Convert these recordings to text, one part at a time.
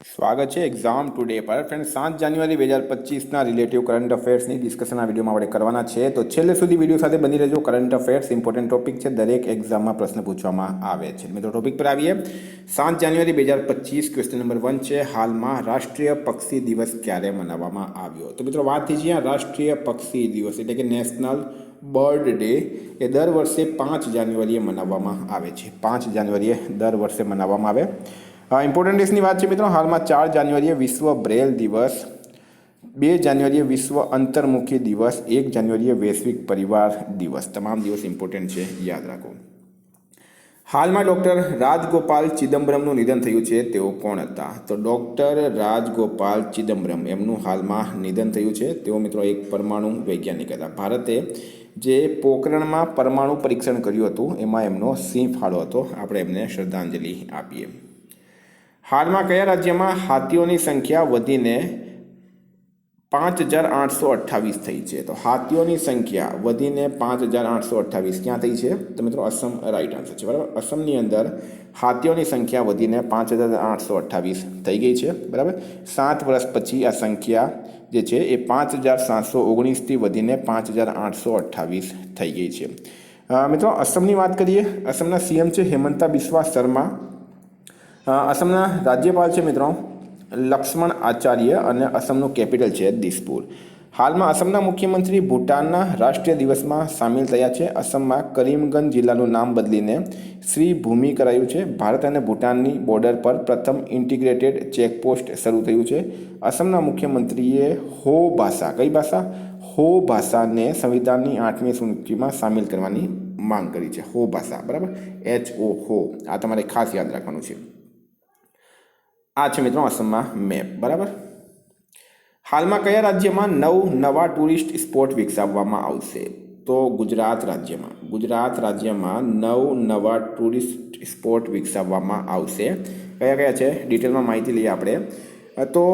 સ્વાગત છે exam today પર ફ્રેન્ડ 7 જાન્યુઆરી 2025ના રિલેટિવ કરંટ અફેર્સની ડિસ્કશન આ વિડીયોમાં આપણે કરવાના છે. તો છેલ્લે સુધી વિડીયો સાથે બની રહેજો. કરંટ અફેર્સ ઇમ્પોર્ટન્ટ ટોપિક છે, દરેક એક્ઝામમાં પ્રશ્ન પૂછવામાં આવે છે. મિત્રો ટોપિક પર આવીએ. 7 જાન્યુઆરી 2025 ક્વેશ્ચન નંબર 1 છે, હાલમાં રાષ્ટ્રીય પક્ષી દિવસ ક્યારે મનાવવામાં આવ્યો? તો મિત્રો વાત થઈ છે રાષ્ટ્રીય પક્ષી દિવસ એટલે કે નેશનલ બર્ડ ડે એ દર વર્ષે 5 જાન્યુઆરીએ મનાવવામાં આવે છે. 5 જાન્યુઆરીએ દર વર્ષે મનાવવામાં આવે. ઇમ્પોર્ટન્ટ ડેસની વાત છે મિત્રો. હાલમાં 4 જાન્યુઆરીએ વિશ્વ બ્રેલ દિવસ, 2 જાન્યુઆરીએ વિશ્વ અંતર્મુખી દિવસ, 1 જાન્યુઆરીએ વૈશ્વિક પરિવાર દિવસ. તમામ દિવસ ઇમ્પોર્ટન્ટ છે, યાદ રાખો. હાલમાં ડૉક્ટર રાજગોપાલ ચિદમ્બરમનું નિધન થયું છે. તેઓ કોણ હતા? તો ડૉક્ટર રાજગોપાલ ચિદમ્બરમ એમનું હાલમાં નિધન થયું છે. તેઓ મિત્રો એક પરમાણુ વૈજ્ઞાનિક હતા. ભારતે જે પોખરણમાં પરમાણુ પરીક્ષણ કર્યું હતું એમાં એમનો સિંહ ફાળો હતો. આપણે એમને શ્રદ્ધાંજલિ આપીએ. હાલમાં કયા રાજ્યમાં હાથીઓની સંખ્યા વધીને 5828 થઈ છે? તો હાથીઓની સંખ્યા વધીને 5828 ક્યાં થઈ છે? તો મિત્રો અસમ રાઈટ આન્સર છે, બરાબર. અસમની અંદર હાથીઓની સંખ્યા વધીને 5828 થઈ ગઈ છે, બરાબર. 7 વર્ષ પછી આ સંખ્યા જે છે એ 5719થી વધીને 5828 થઈ ગઈ છે. મિત્રો અસમની વાત કરીએ. અસમના સીએમ છે હેમંતા બિસ્વા શર્મા. અસમના રાજ્યપાલ છે મિત્રો લક્ષ્મણ આચાર્ય અને અસમનું કેપિટલ છે દિસપુર. હાલમાં અસમના મુખ્યમંત્રી ભૂટાનના રાષ્ટ્રીય દિવસમાં સામેલ થયા છે. અસમમાં કરીમગંજ જિલ્લાનું નામ બદલીને શ્રી ભૂમિ કરાયું છે. ભારત અને ભૂટાનની બોર્ડર પર પ્રથમ ઇન્ટિગ્રેટેડ ચેકપોસ્ટ શરૂ થયું છે. અસમના મુખ્યમંત્રીએ હો ભાષા, કઈ ભાષા? હો ભાષાને સંવિધાનની 8મી સૂચિમાં સામેલ કરવાની માંગ કરી છે. હો ભાષા, બરાબર. HO હો, આ તમારે ખાસ યાદ રાખવાનું છે. આ છે મિત્રો અસમમાં મેપ, બરાબર. હાલમાં કયા રાજ્યમાં 9 નવા ટુરિસ્ટ સ્પોટ વિકસાવવામાં આવશે? તો ગુજરાત રાજ્યમાં. ગુજરાત રાજ્યમાં 9 નવા ટુરિસ્ટ સ્પોટ વિકસાવવામાં આવશે. કયા કયા છે ડિટેલમાં માહિતી લઈએ આપણે. તો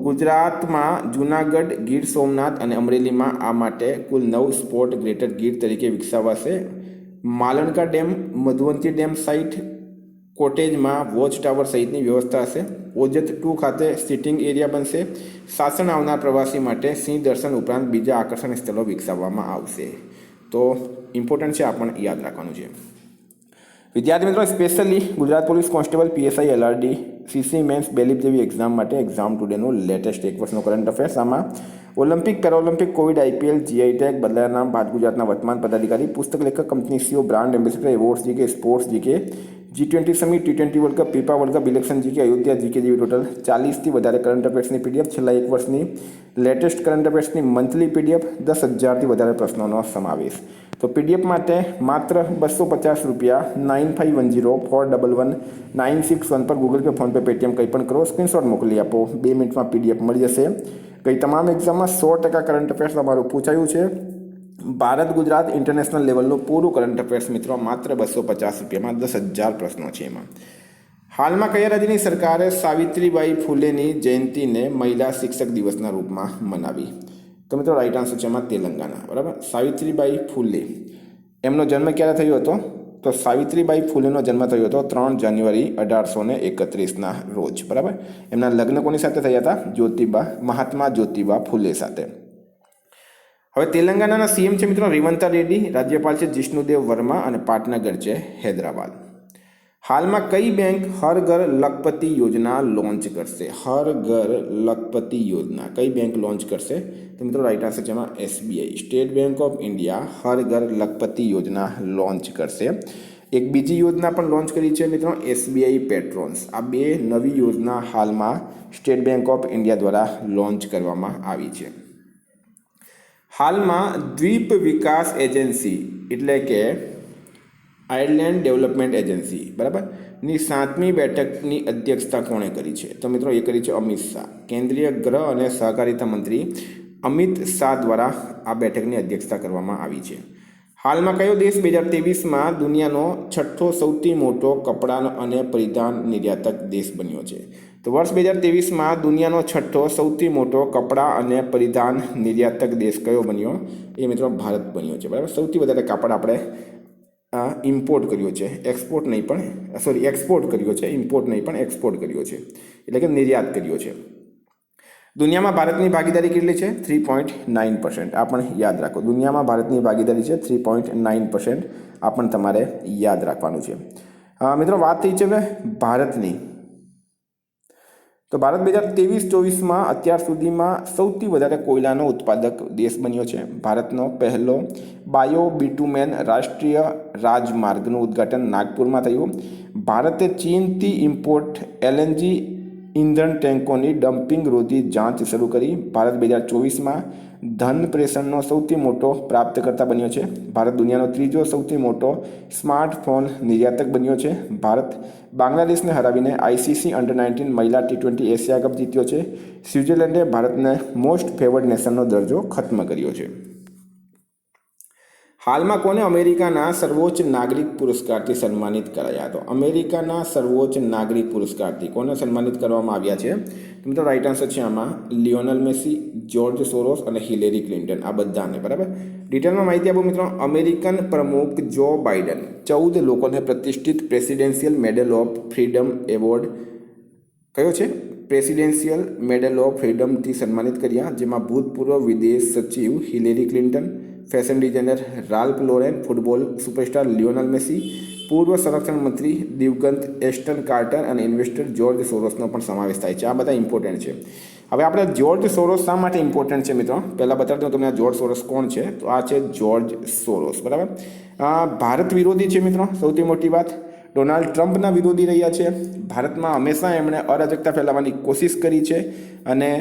ગુજરાતમાં જૂનાગઢ, ગીર સોમનાથ અને અમરેલીમાં આ માટે કુલ 9 સ્પોટ ગ્રેટર ગીર તરીકે વિકસાવાશે. Malanka dam, Madhuvanti dam site, કોટેજમાં વોચ ટાવર સહિતની વ્યવસ્થા હશે. ઓજત 2 ખાતે સિટિંગ એરિયા બનશે. સાસણ આવનાર પ્રવાસી માટે સિંહ દર્શન ઉપરાંત બીજા આકર્ષણ સ્થળો વિકસાવવામાં આવશે. તો ઇમ્પોર્ટન્ટ છે, આપણને યાદ રાખવાનું છે. વિદ્યાર્થી મિત્રો, specially Gujarat police constable, PSI, LRD, CC mains, bailiff જેવી એક્ઝામ માટે એક્ઝામ ટુડેનું લેટેસ્ટ 1 વર્ષનો કરંટ અફેર્સ. આમાં Olympic, Paralympic, Covid, IPL, GI tag, બદલાયા નામ, ભારત ગુજરાતના વર્તમાન પદાધિકારી, પુસ્તક લેખક, company CEO, brand ambassador, awards GK, sports GK, G20 summit, T20 world cup, FIFA world cup, election GK, Ayodhya GK જેવી ટોટલ 40થી વધારે કરંટ અફેર્સની PDF, છેલ્લા 1 વર્ષની લેટેસ્ટ કરંટ અફેર્સની મંથલી PDF, 10,000થી વધારે પ્રશ્નોનો સમાવેશ. તો PDF માટે માત્ર ₹250 9510411961 પર ગૂગલ પે, ફોનપે, પેટીએમ કંઈ પણ કરો, સ્ક્રીનશોટ મોકલી આપો. 2 મિનિટમાં PDF મળી જશે. કઈ તમામ એક્ઝામમાં 100% કરંટ અફેર્સ તમારું પૂછાયું છે. ભારત ગુજરાત ઇન્ટરનેશનલ લેવલનું પૂરું કરંટ અફેર્સ મિત્રો માત્ર ₹250માં 10,000 પ્રશ્નો છે એમાં. હાલમાં કયા રાજ્યની સરકારે સાવિત્રીબાઈ ફૂલેની જયંતિને મહિલા શિક્ષક દિવસના રૂપમાં મનાવી? તો મિત્રો રાઈટ આન્સર છે એમાં તેલંગાના, બરાબર. સાવિત્રીબાઈ ફૂલે એમનો જન્મ ક્યારે થયો હતો? તો સાવિત્રીબાઈ ફૂલેનો જન્મ થયો હતો 3 જાન્યુઆરી 1831ના રોજ, બરાબર. એમના લગ્ન કોની સાથે થયા હતા? મહાત્મા જ્યોતિબા ફૂલે સાથે. હવે તેલંગાનાના સીએમ છે મિત્રો રેવંત રેડ્ડી, રાજ્યપાલ છે જિષ્ણુદેવ વર્મા અને પાટનગર છે હૈદરાબાદ. હાલમાં કઈ બેંક હર ઘર લખપતિ યોજના લોન્ચ કરશે? હર ઘર લખપતિ યોજના કઈ બેંક લોન્ચ કરશે? તો મિત્રો રાઈટ આન્સર છે એમાં SBI, state bank of India હર ઘર લખપતિ યોજના લોન્ચ કરશે. એક બીજી યોજના પણ લોન્ચ કરી છે મિત્રો, SBI પેટ્રોન્સ. આ 2 નવી યોજના હાલમાં સ્ટેટ બેંક ઓફ ઇન્ડિયા દ્વારા લોન્ચ કરવામાં આવી છે. હાલમાં દ્વીપ વિકાસ એજન્સી એટલે કે આયર્લેન્ડ ડેવલપમેન્ટ એજન્સી, બરાબર, ની 7મી બેઠકની અધ્યક્ષતા કોણે કરી છે? તો મિત્રો એ કરી છે અમિત શાહ. કેન્દ્રીય ગૃહ અને સહકારિતા મંત્રી અમિત શાહ દ્વારા આ બેઠકની અધ્યક્ષતા કરવામાં આવી છે. હાલમાં કયો દેશ 2023માં દુનિયાનો 6થો સૌથી મોટો કપડાં અને પરિધાન નિર્યાતક દેશ બન્યો છે? તો વર્ષ 2023માં દુનિયાનો 6થો સૌથી મોટો કપડાં અને પરિધાન નિર્યાતક દેશ કયો બન્યો? એ મિત્રો ભારત બન્યો છે, બરાબર. સૌથી વધારે કાપડ આપણે ઇમ્પોર્ટ કર્યો છે, એક્સપોર્ટ નહીં પણ એક્સપોર્ટ કર્યો છે, ઇમ્પોર્ટ નહીં પણ એક્સપોર્ટ કર્યો છે, એટલે કે નિર્યાત કર્યો છે. દુનિયામાં ભારતની ભાગીદારી કેટલી છે? 3.9%. આ પણ યાદ રાખો. દુનિયામાં ભારતની ભાગીદારી છે 3.9%. આ પણ તમારે યાદ રાખવાનું છે. મિત્રો વાત થઈ છે હવે ભારતની. તો ભારત 2023-24માં અત્યાર સુધીમાં સૌથી વધારે કોયલાનો ઉત્પાદક દેશ બન્યો છે. ભારતનો પહેલો બાયો બિટુમેન રાષ્ટ્રીય રાજમાર્ગનું ઉદ્ઘાટન નાગપુરમાં થયું. ભારતે ચીનથી ઇમ્પોર્ટ એલએનજી ઇંધણ ટેન્કોની ડમ્પિંગ રોધી જાંચ શરૂ કરી. ભારત 2024માં ધન પ્રેષણનો સૌથી મોટો પ્રાપ્તકર્તા બન્યો છે. ભારત દુનિયાનો ત્રીજો સૌથી મોટો સ્માર્ટફોન નિર્યાતક બન્યો છે. ભારત બાંગ્લાદેશને હરાવીને આઈસીસી અંડર-19 મહિલા T20 એશિયા કપ જીત્યો છે. સ્વિટ્ઝરલેન્ડે ભારતને મોસ્ટ ફેવર્ડ નેશનનો દરજ્જો ખત્મ કર્યો છે. હાલમાં કોને અમેરિકાના સર્વોચ્ચ નાગરિક પુરસ્કારથી સન્માનિત કરાયા? તો અમેરિકાના સર્વોચ્ચ નાગરિક પુરસ્કારથી કોને સન્માનિત કરવામાં આવ્યા છે? તો મિત્રો રાઈટ આન્સર છે આમાં લિયોનલ મેસી, જ્યોર્જ સોરોસ અને હિલેરી ક્લિન્ટન. આ બધાને બરાબર. ડિટેલમાં માહિતી આપો મિત્રો. અમેરિકન પ્રમુખ જો બાઇડન 14 લોકોને પ્રતિષ્ઠિત presidential medal of freedom award કયો છે? પ્રેસિડેન્શિયલ મેડલ ઓફ ફ્રીડમથી સન્માનિત કર્યા, જેમાં ભૂતપૂર્વ વિદેશ સચિવ Hillary Clinton, fashion designer Ralph Lauren, football superstar Lionel Messi, પૂર્વ સંરક્ષણ મંત્રી દિવગંત એસ્ટન કાર્ટર અને ઇન્વેસ્ટર જ્યોર્જ સોરોસનો પણ સમાવેશ થાય છે. આ બધા ઇમ્પોર્ટન્ટ છે. હવે આપણે જ્યોર્જ સોરોસ શા માટે ઇમ્પોર્ટન્ટ છે મિત્રો? પહેલાં બતાવી દઉં તમને આ જ્યોર્જ સોરોસ કોણ છે. તો આ છે જ્યોર્જ સોરોસ, બરાબર. ભારત વિરોધી છે મિત્રો, સૌથી મોટી વાત. ડોનાલ્ડ ટ્રમ્પના વિરોધી રહ્યા છે. ભારતમાં હંમેશા એમણે અરાજકતા ફેલાવવાની કોશિશ કરી છે. અને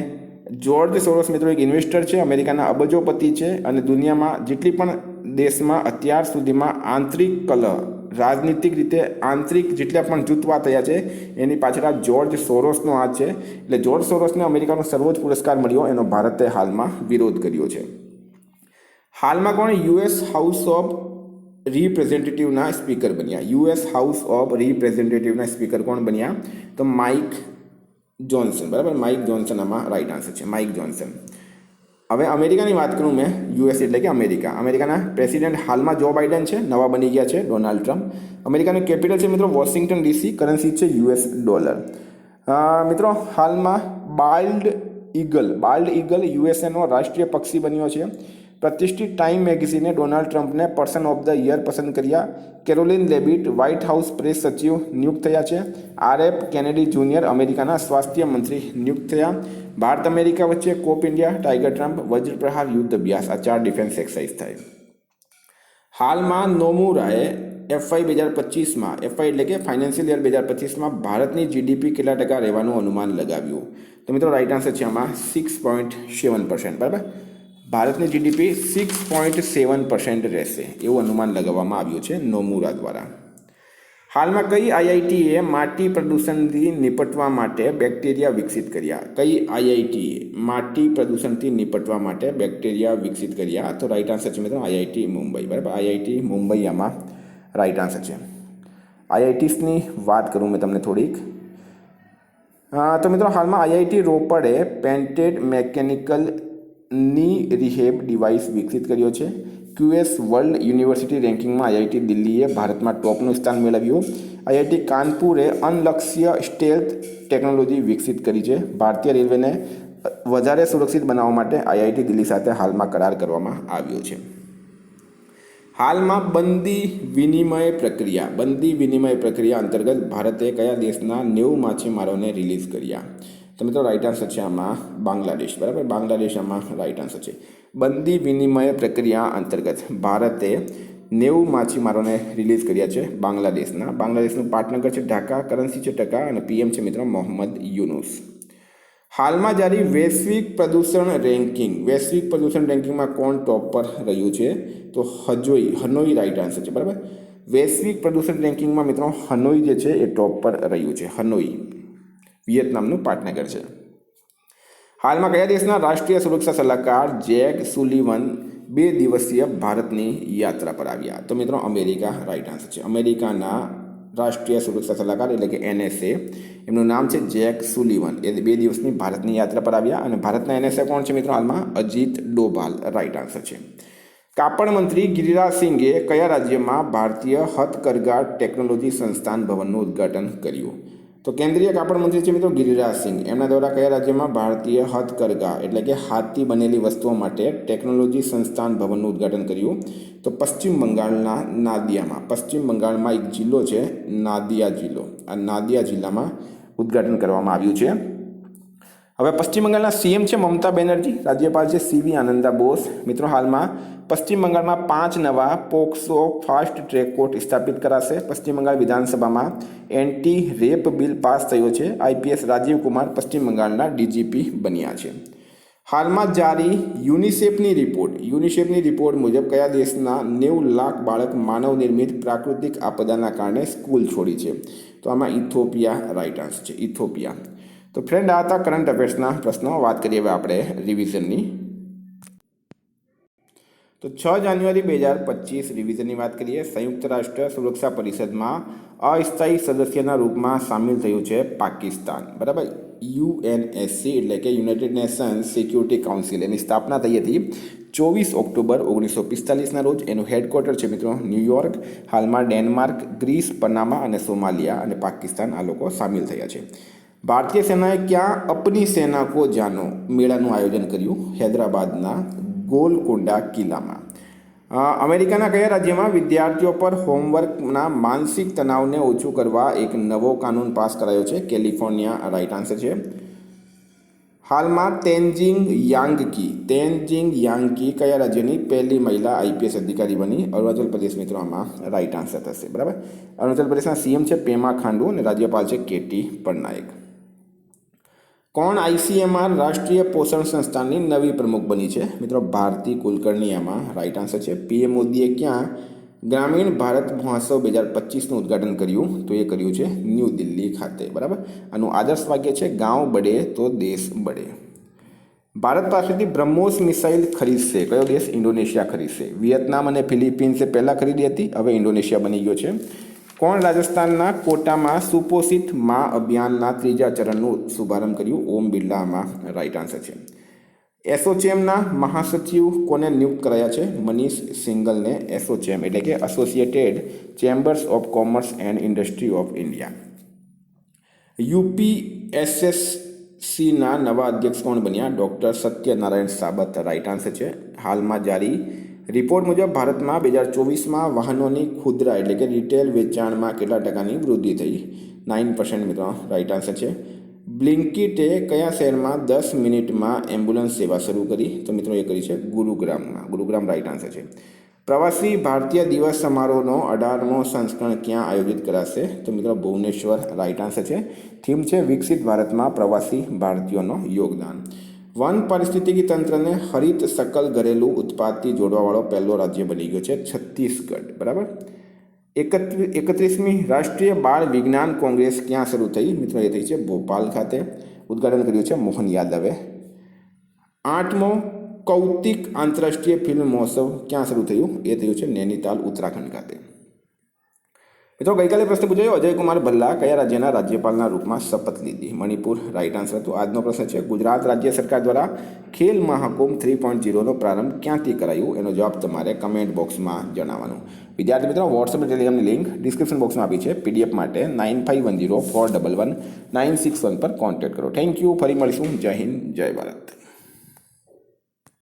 જ્યોર્જ સોરોસ મિત્રો એક ઇન્વેસ્ટર છે, અમેરિકાના અબજોપતિ છે, અને દુનિયામાં જેટલી પણ દેશમાં અત્યાર સુધીમાં આંતરિક કલહ, રાજનીતિક રીતે આંતરિક જેટલા પણ જૂથવા થયા છે એની પાછળ આ જ્યોર્જ સોરોસનો હાથ છે. એટલે જ્યોર્જ સોરોસને અમેરિકાનો સર્વોચ્ચ પુરસ્કાર મળ્યો, એનો ભારતે હાલમાં વિરોધ કર્યો છે. હાલમાં કોણ યુએસ હાઉસ ઓફ રિપ્રેઝેન્ટેટિવના સ્પીકર બન્યા? યુએસ હાઉસ ઓફ રિપ્રેઝેન્ટેટિવના સ્પીકર કોણ બન્યા? તો માઇક જોન્સન, બરાબર. માઇક જોન્સન આમાં રાઈટ આન્સર છે, માઇક જોન્સન. હવે અમેરિકાની વાત કરું મેં, યુએસ એટલે કે અમેરિકાના પ્રેસિડેન્ટ હાલમાં જો બાઇડન છે, નવા બની ગયા છે ડોનાલ્ડ ટ્રમ્પ. અમેરિકાનું કેપિટલ છે મિત્રો વોશિંગ્ટન ડીસી, કરન્સી છે US ડોલર. મિત્રો હાલમાં બાલ્ડ ઈગલ યુએસએનો રાષ્ટ્રીય પક્ષી બન્યો છે. પ્રતિષ્ઠિત ટાઈમ મેગેઝિને ડોનાલ્ડ ટ્રમ્પને પર્સન ઓફ ધ યર પસંદ કર્યા. કેરોલિન લેબિટ વ્હાઇટ હાઉસ પ્રેસ સચિવ નિયુક્ત થયા છે. RF કેનેડી જુનિયર અમેરિકાના સ્વાસ્થ્ય મંત્રી નિયુક્ત થયા. ભારત અમેરિકા વચ્ચે કોપ ઇન્ડિયા, ટાઈગર ટ્રમ્પ, વજ્રપ્રહાર યુદ્ધ અભ્યાસ, આ 4 ડિફેન્સ એક્સરસાઇઝ થાય. હાલમાં નોમુરાએ FY 2025માં, FY એટલે કે ફાઇનાન્શિયલ યર 2025માં ભારતની જીડીપી કેટલા ટકા રહેવાનું અનુમાન લગાવ્યું? તો મિત્રો રાઈટ આન્સર છે આમાં 6.7%, બરાબર. ભારતની જીડીપી 6.7% રહેશે એવું અનુમાન લગાવવામાં આવ્યું છે નોમુરા દ્વારા. હાલમાં કઈ IITએ માટી પ્રદૂષણથી નિપટવા માટે બેક્ટેરિયા વિકસિત કર્યા? કઈ IITએ માટી પ્રદૂષણથી નિપટવા માટે બેક્ટેરિયા વિકસિત કર્યા? તો રાઈટ આન્સર છે મિત્રો IIT મુંબઈ, બરાબર. IIT મુંબઈ આમાં રાઈટ આન્સર છે. IITsની વાત કરું મેં તમને થોડીક. તો મિત્રો હાલમાં IIT રોપડે પેન્ટેડ મેકેનિકલ ની રિહેબ ડિવાઇસ વિકસિત કર્યો છે. QS વર્લ્ડ યુનિવર્સિટી રેન્કિંગમાં IIT દિલ્હીએ ભારતમાં ટોપનું સ્થાન મેળવ્યું. IIT કાનપુરે અનલક્ષ્ય સ્ટેલ્થ ટેકનોલોજી વિકસિત કરી છે. ભારતીય રેલવેને વધારે સુરક્ષિત બનાવવા માટે IIT દિલ્હી સાથે હાલમાં કરાર કરવામાં આવ્યો છે. હાલમાં બંદી વિનિમય પ્રક્રિયા અંતર્ગત ભારતે કયા દેશના 90 માછીમારોને રિલીઝ કર્યા? તો મિત્રો રાઈટ આન્સર છે આમાં બાંગ્લાદેશ, બરાબર. બાંગ્લાદેશ આમાં રાઈટ આન્સર છે. બંદી વિનિમય પ્રક્રિયા અંતર્ગત ભારતે 90 માછીમારોને રિલીઝ કર્યા છે બાંગ્લાદેશનું પાટનગર છે ઢાકા, કરન્સી છે ટકા અને PM છે મિત્રો મોહમ્મદ યુનુસ. હાલમાં જારી વૈશ્વિક પ્રદૂષણ રેન્કિંગમાં કોણ ટોપ પર રહ્યું છે? તો હનોઈ રાઈટ આન્સર છે, બરાબર. વૈશ્વિક પ્રદૂષણ રેન્કિંગમાં મિત્રો હનોઈ જે છે એ ટોપ પર રહ્યું છે. હનોઈ વિયેતનામનું પાટનગર છે. હાલમાં કયા દેશના રાષ્ટ્રીય સુરક્ષા સલાહકાર જેક સુલિવન 2 દિવસીય ભારતની યાત્રા પર આવ્યા? તો મિત્રો અમેરિકા રાઈટ આન્સર છે. અમેરિકાના રાષ્ટ્રીય સુરક્ષા સલાહકાર એટલે કે NSA, એમનું નામ છે જેક સુલિવન. એ 2 દિવસની ભારતની યાત્રા પર આવ્યા. અને ભારતના NSA કોણ છે મિત્રો હાલમાં? અજીત ડોભાલ રાઈટ આન્સર છે. કાપડ મંત્રી ગિરિરાજ સિંઘે કયા રાજ્યમાં ભારતીય હથકરઘા ટેકનોલોજી સંસ્થાન ભવનનું ઉદ્ઘાટન કર્યું? તો કેન્દ્રીય કાપડ મંત્રી છે મિત્રો ગિરિરાજ સિંઘ, એમના દ્વારા કયા રાજ્યમાં ભારતીય હથકરઘા એટલે કે હાથથી બનેલી વસ્તુઓ માટે ટેકનોલોજી સંસ્થાન ભવનનું ઉદ્ઘાટન કર્યું? તો પશ્ચિમ બંગાળના નાદિયામાં. પશ્ચિમ બંગાળમાં એક જિલ્લો છે નાદિયા જિલ્લો. આ નાદિયા જિલ્લામાં ઉદ્ઘાટન કરવામાં આવ્યું છે. હવે પશ્ચિમ બંગાળના સીએમ છે મમતા બેનર્જી, રાજ્યપાલ છે સીવી આનંદા બોસ. મિત્રો હાલમાં પશ્ચિમ બંગાળમાં 5 નવા પોક્સો ફાસ્ટ ટ્રેક કોર્ટ સ્થાપિત કરાશે. પશ્ચિમ બંગાળ વિધાનસભામાં એન્ટી રેપ બિલ પાસ થયો છે. આઈપીએસ રાજીવ કુમાર પશ્ચિમ બંગાળના ડીજીપી બન્યા છે. હાલમાં જારી યુનિસેફની રિપોર્ટ મુજબ કયા દેશના 90 લાખ બાળક માનવ નિર્મિત પ્રાકૃતિક આપદાના કારણે સ્કૂલ છોડી છે? તો આમાં ઇથોપિયા રાઇટ આન્સર છે, ઇથોપિયા. તો ફ્રેન્ડ આ હતા કરંટ અફેર્સના પ્રશ્નો. વાત કરીએ હવે આપણે રિવિઝનની. તો 6 જાન્યુઆરી 2025 રિવિઝનની વાત કરીએ. સંયુક્ત રાષ્ટ્ર સુરક્ષા પરિષદમાં અસ્થાયી સદસ્યના રૂપમાં સામેલ થયું છે પાકિસ્તાન. બરાબર, યુએનએસસી એટલે કે યુનાઇટેડ નેશન્સ સિક્યુરિટી કાઉન્સિલ, એની સ્થાપના થઈ હતી 24 ઓક્ટોબર 1945ના રોજ. એનું હેડક્વાર્ટર છે મિત્રો ન્યૂયોર્ક. હાલમાં ડેનમાર્ક, ગ્રીસ, પનામા અને સોમાલિયા અને પાકિસ્તાન આ લોકો સામેલ થયા છે. ભારતીય સેનાએ ક્યાં અપની સેના કો જાનો મેળાનું આયોજન કર્યું? હૈદરાબાદના ગોલકોન્ડા કિલ્લામાં. અમેરિકાના કયા રાજ્યમાં વિદ્યાર્થીઓ પર હોમવર્કના માનસિક તણાવને ઓછું કરવા એક નવો કાનૂન પાસ કરાયો છે? કેલિફોર્નિયા રાઇટ આન્સર છે. હાલમાં તેનજિંગ યાંગકી કયા રાજ્યની પહેલી મહિલા આઈપીએસ અધિકારી બની? અરુણાચલ પ્રદેશ મિત્રો આમાં રાઇટ આન્સર થશે. બરાબર, અરુણાચલ પ્રદેશના સીએમ છે પેમા ખાંડુ અને રાજ્યપાલ છે કેટી પટનાયક. કોણ આઈસીએમઆર રાષ્ટ્રીય પોષણ સંસ્થાનની નવી પ્રમુખ બની છે? મિત્રો ભારતી કુલકર્ણી એમાં રાઇટ આન્સર છે. પીએમ મોદીએ ક્યાં ગ્રામીણ ભારત મહોત્સવ 2025નું ઉદ્ઘાટન કર્યું? તો એ કર્યું છે ન્યૂ દિલ્હી ખાતે. બરાબર, આનું આદર્શ વાક્ય છે ગાંવ બઢે તો દેશ બઢે. ભારત પાસેથી બ્રહ્મોસ મિસાઇલ ખરીદશે કયો દેશ? ઇન્ડોનેશિયા ખરીદશે. વિયેતનામ અને ફિલિપિન્સે પહેલાં ખરીદી હતી, હવે ઇન્ડોનેશિયા બની ગયો છે. કોણ રાજસ્થાનના કોટામાં સુપોષિત મા અભિયાનના 3જા ચરણનું શુભારંભ કર્યું? ઓમ બિરલામાં રાઇટ આન્સર છે. એસોચેમના મહાસચિવ કોને નિયુક્ત કરાયા છે? મનીષ સિંગલને એસોચેમ એટલે કે associated chambers of commerce and industry of India. યુપીએસએસસીના નવા અધ્યક્ષ કોણ બન્યા? Doctor Satyanarayan Sabat right answer છે. હાલમાં જારી રિપોર્ટ મુજબ ભારતમાં 2024માં વાહનોની ખુદરા એટલે કે રિટેલ વેચાણમાં કેટલા ટકાની વૃદ્ધિ થઈ? 9% મિત્રો રાઇટ આન્સર છે. બ્લિંકિટે કયા શહેરમાં 10 મિનિટમાં એમ્બ્યુલન્સ સેવા શરૂ કરી? તો મિત્રો એ કરી છે ગુરુગ્રામ રાઇટ આન્સર છે. પ્રવાસી ભારતીય દિવસ સમારોહનો 18મો સંસ્કરણ ક્યાં આયોજિત કરાશે? તો મિત્રો ભુવનેશ્વર રાઇટ આન્સર છે. થીમ છે વિકસિત ભારતમાં પ્રવાસી ભારતીયોનો યોગદાન. વન પારિસ્થિતિકી તંત્રને હરિત સકલ ઘરેલું ઉત્પાદથી જોડવાવાળો પહેલો રાજ્ય બની ગયો છે છત્તીસગઢ. બરાબર, 31મી રાષ્ટ્રીય બાળ વિજ્ઞાન કોંગ્રેસ ક્યાં શરૂ થઈ? મિત્રો એ થઈ છે ભોપાલ ખાતે. ઉદ્ઘાટન કર્યું છે મોહન યાદવે. 8મો કૌતિક આંતરરાષ્ટ્રીય ફિલ્મ મહોત્સવ ક્યાં શરૂ થયું? એ થયું છે નૈનીતાલ ઉત્તરાખંડ ખાતે. મિત્રો ગઈકાલે પ્રશ્ન પૂછાયો અજય કુમાર ભલ્લા કયા રાજ્યના રાજ્યપાલના રૂપમાં શપથ લીધી? Manipur right answer. તો આજનો પ્રશ્ન છે ગુજરાત રાજ્ય સરકાર દ્વારા ખેલ મહાકુંભ 3.0નો પ્રારંભ ક્યાંથી કરાયું? એનો જવાબ તમારે કમેન્ટ બોક્સમાં જણાવવાનું. વિદ્યાર્થી મિત્રો વોટ્સએપ ટેલિગ્રામની લિંક ડિસ્ક્રિપ્શન બોક્સમાં આપી છે. પીડીએફ માટે 9510411961 પર કોન્ટેક્ટ કરો. Thank you. ફરી મળીશું. જય હિન્દ, જય ભારત.